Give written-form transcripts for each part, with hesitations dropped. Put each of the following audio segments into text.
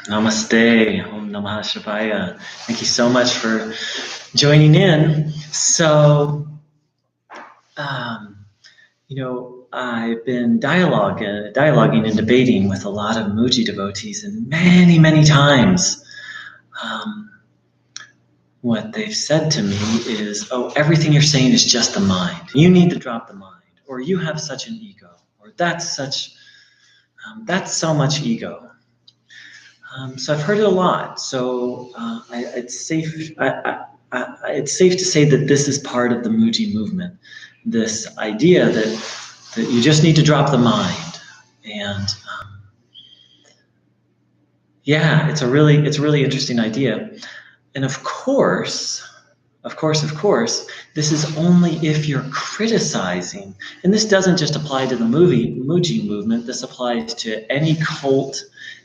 Namaste. Om Namah Shivaya. Thank you so much for joining in. So, I've been dialoguing and debating with a lot of Muji devotees, and many, many times, what they've said to me is, "Oh, everything you're saying is just the mind. You need to drop the mind, or you have such an ego, or that's so much ego." So I've heard it a lot. So it's safe to say that this is part of the Muji movement. This idea that you just need to drop the mind, and it's a really interesting idea. And of course, this is only if you're criticizing. And this doesn't just apply to the Muji movement. This applies to any cult,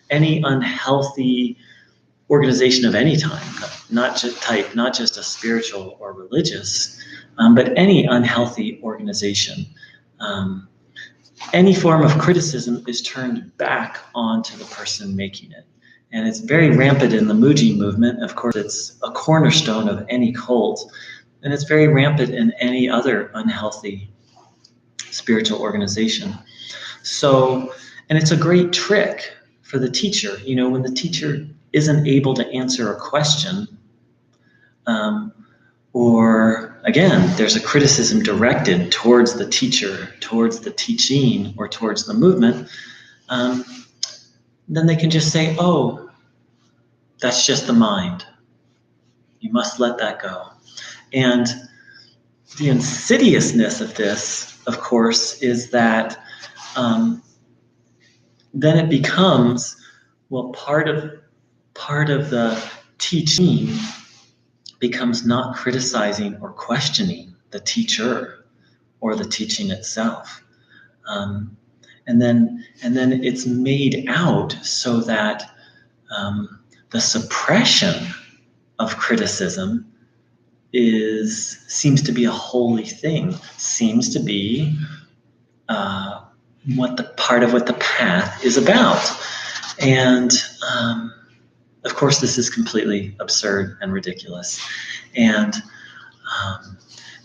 any unhealthy organization of any not just a spiritual or religious, but any unhealthy organization. Any form of criticism is turned back onto the person making it. And it's very rampant in the Muji movement. Of course, it's a cornerstone of any cult, and it's very rampant in any other unhealthy spiritual organization. So, and it's a great trick for the teacher. When the teacher isn't able to answer a question, or again, there's a criticism directed towards the teacher, towards the teaching, or towards the movement, then they can just say, "Oh, that's just the mind. You must let that go." And the insidiousness of this, of course, is that then it becomes, part of the teaching becomes not criticizing or questioning the teacher or the teaching itself. And then it's made out so that the suppression of criticism seems to be a holy thing, seems to be what the path is about. And of course, this is completely absurd and ridiculous. And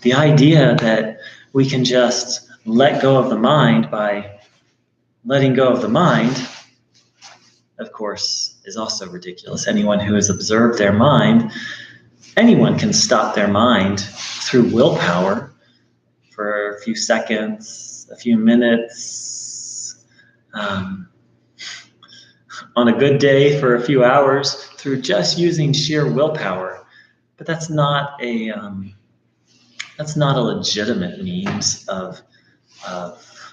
the idea that we can just let go of the mind by letting go of the mind, of course, is also ridiculous. Anyone who has observed their mind, anyone can stop their mind through willpower for a few seconds, a few minutes, on a good day for a few hours through just using sheer willpower. But that's not a legitimate means of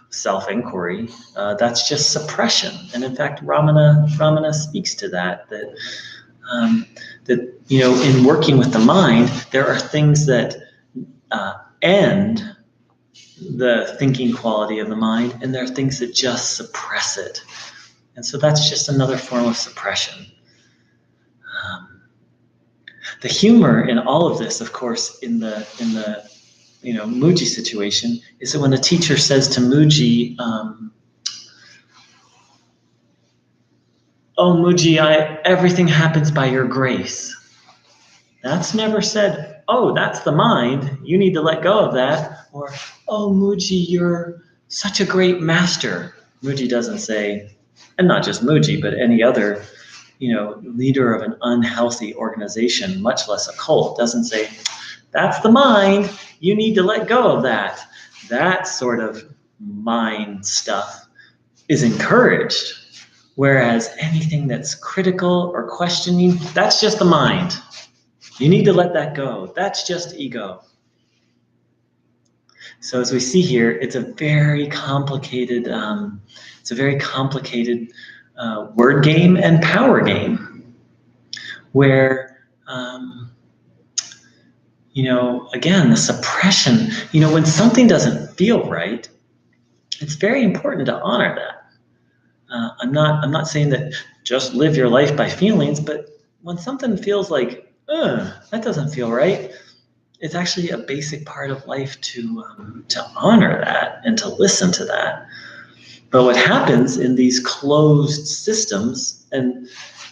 self-inquiry. That's just suppression. And in fact, Ramana speaks to that in working with the mind, there are things that end the thinking quality of the mind, and there are things that just suppress it. And so that's just another form of suppression. The humor in all of this, of course, in the Muji situation, is that when the teacher says to Muji, "Oh, Muji, everything happens by your grace." That's never said, "Oh, that's the mind. You need to let go of that." Or, "Oh, Muji, you're such a great master." Muji doesn't say, and not just Muji, but any other, leader of an unhealthy organization, much less a cult, doesn't say, "That's the mind. You need to let go of that." That sort of mind stuff is encouraged. Whereas anything that's critical or questioning, that's just the mind. You need to let that go. That's just ego. So as we see here, it's a very complicated word game and power game, where again, the suppression. When something doesn't feel right, it's very important to honor that. I'm not saying that just live your life by feelings, but when something feels like, that doesn't feel right, it's actually a basic part of life to honor that and to listen to that. But what happens in these closed systems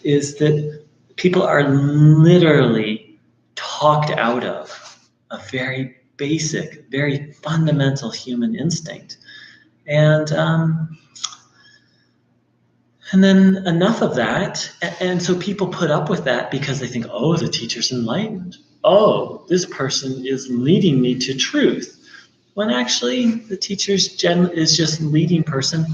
is that people are literally talked out of a very basic, very fundamental human instinct. And then enough of that, and so people put up with that because they think, oh, the teacher's enlightened. Oh, this person is leading me to truth. When actually the teacher is just leading person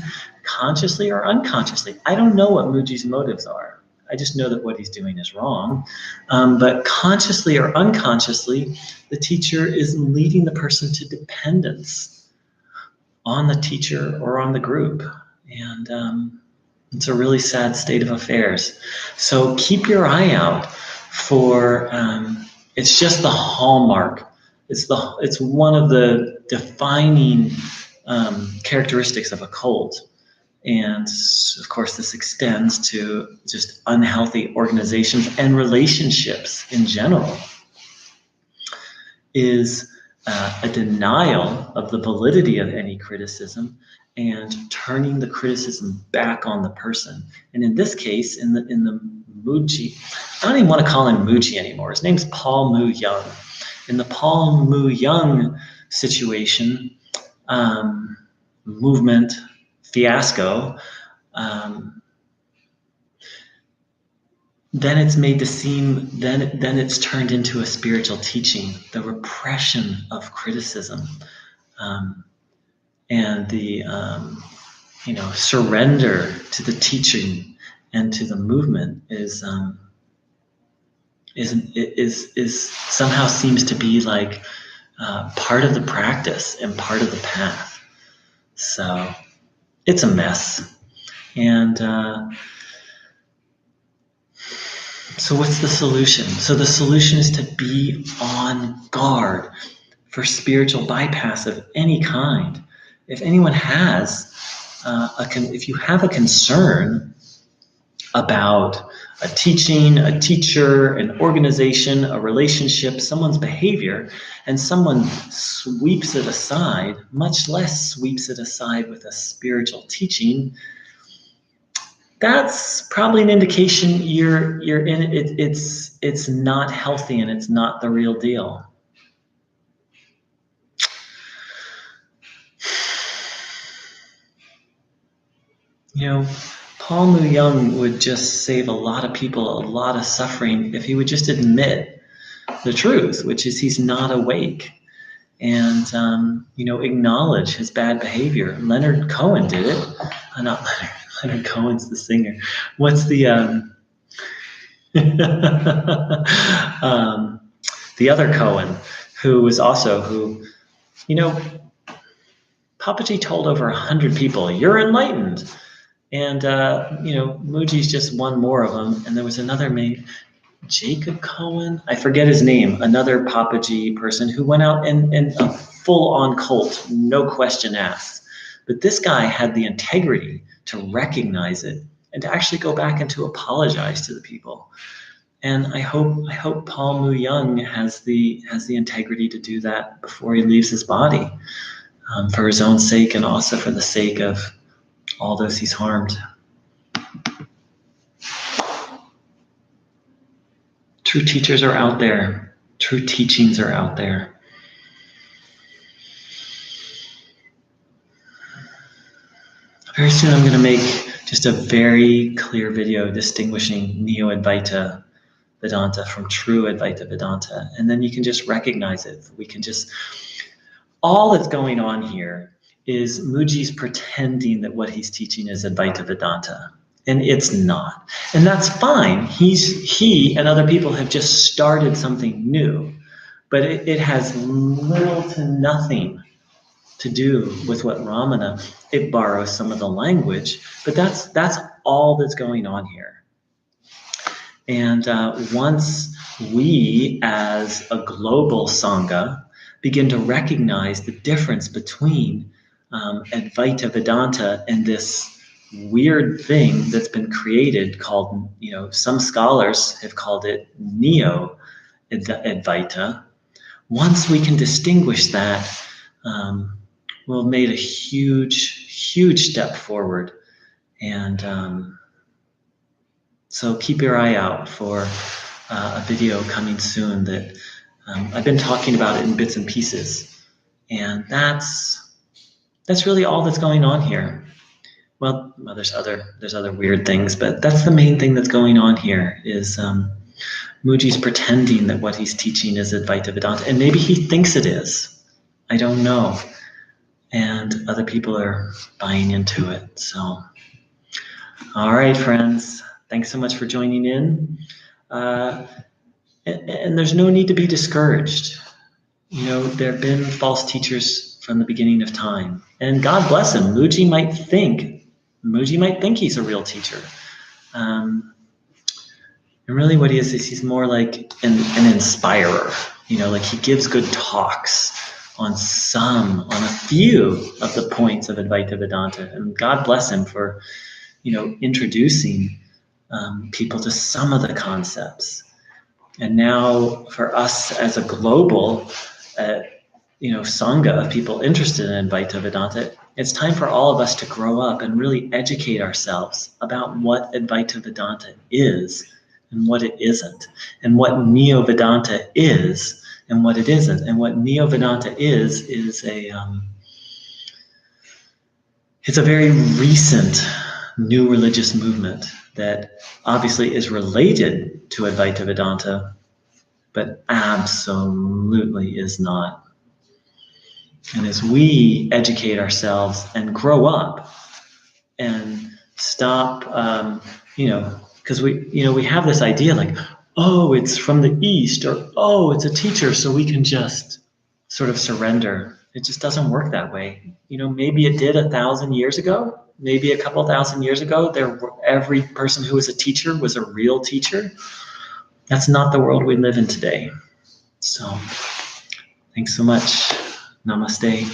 consciously or unconsciously. I don't know what Mooji's motives are. I just know that what he's doing is wrong. But consciously or unconsciously, the teacher is leading the person to dependence on the teacher or on the group. And it's a really sad state of affairs. So keep your eye out for, it's just the hallmark. It's one of the defining characteristics of a cult. And of course, this extends to just unhealthy organizations and relationships in general, is a denial of the validity of any criticism and turning the criticism back on the person. And in this case, in the Mooji, I don't even want to call him Mooji anymore. His name's Paul Mu Young. In the Paul Mu Young situation, movement, fiasco, then it's made to seem, then it's turned into a spiritual teaching, the repression of criticism, and the surrender to the teaching and to the movement is somehow seems to be like part of the practice and part of the path. So it's a mess. And so what's the solution? So the solution is to be on guard for spiritual bypass of any kind. If anyone has, if you have a concern about a teaching, a teacher, an organization, a relationship, someone's behavior, and someone sweeps it aside, much less sweeps it aside with a spiritual teaching, that's probably an indication you're in it. It's not healthy and it's not the real deal. Paul Mu Young would just save a lot of people a lot of suffering if he would just admit the truth, which is he's not awake, and acknowledge his bad behavior. Leonard Cohen did it. Not Leonard. Leonard Cohen's the singer. What's the the other Cohen, who was also Papaji told over 100 people, "You're enlightened." And, Mooji's just one more of them. And there was another Jacob Cohen, I forget his name, another Papaji person who went out in a full-on cult, no question asked. But this guy had the integrity to recognize it and to actually go back and to apologize to the people. And I hope Paul Mu Young has the integrity to do that before he leaves his body, for his own sake and also for the sake of all those he's harmed. True teachers are out there. True teachings are out there. Very soon I'm going to make just a very clear video distinguishing Neo-Advaita Vedanta from true Advaita Vedanta. And then you can just recognize it. All that's going on here is Mooji's pretending that what he's teaching is Advaita Vedanta, and it's not. And that's fine. He and other people have just started something new, but it has little to nothing to do with what Ramana. It borrows some of the language, but that's all that's going on here. And once we, as a global Sangha, begin to recognize the difference between Advaita Vedanta and this weird thing that's been created called, some scholars have called it Neo-Advaita. Once we can distinguish that, we'll have made a huge, huge step forward. And so keep your eye out for a video coming soon that I've been talking about it in bits and pieces. And that's really all that's going on here. Well, there's other weird things, but that's the main thing that's going on here is Mooji's pretending that what he's teaching is Advaita Vedanta, and maybe he thinks it is. I don't know. And other people are buying into it. So, all right, friends. Thanks so much for joining in. And there's no need to be discouraged. There have been false teachers from the beginning of time. And God bless him. Mooji might think he's a real teacher. And really what he is he's more like an inspirer. Like he gives good talks on a few of the points of Advaita Vedanta. And God bless him for, introducing people to some of the concepts. And now for us as a global, Sangha of people interested in Advaita Vedanta, it's time for all of us to grow up and really educate ourselves about what Advaita Vedanta is and what it isn't, and what Neo-Vedanta is and what it isn't. And what Neo-Vedanta is it's a very recent new religious movement that obviously is related to Advaita Vedanta, but absolutely is not. And as we educate ourselves and grow up and stop, because we have this idea like, oh, it's from the East, or oh, it's a teacher, so we can just sort of surrender. It just doesn't work that way. Maybe it did 1,000 years ago, maybe a couple thousand years ago. Every person who was a teacher was a real teacher. That's not the world we live in today. So, thanks so much. Namaste.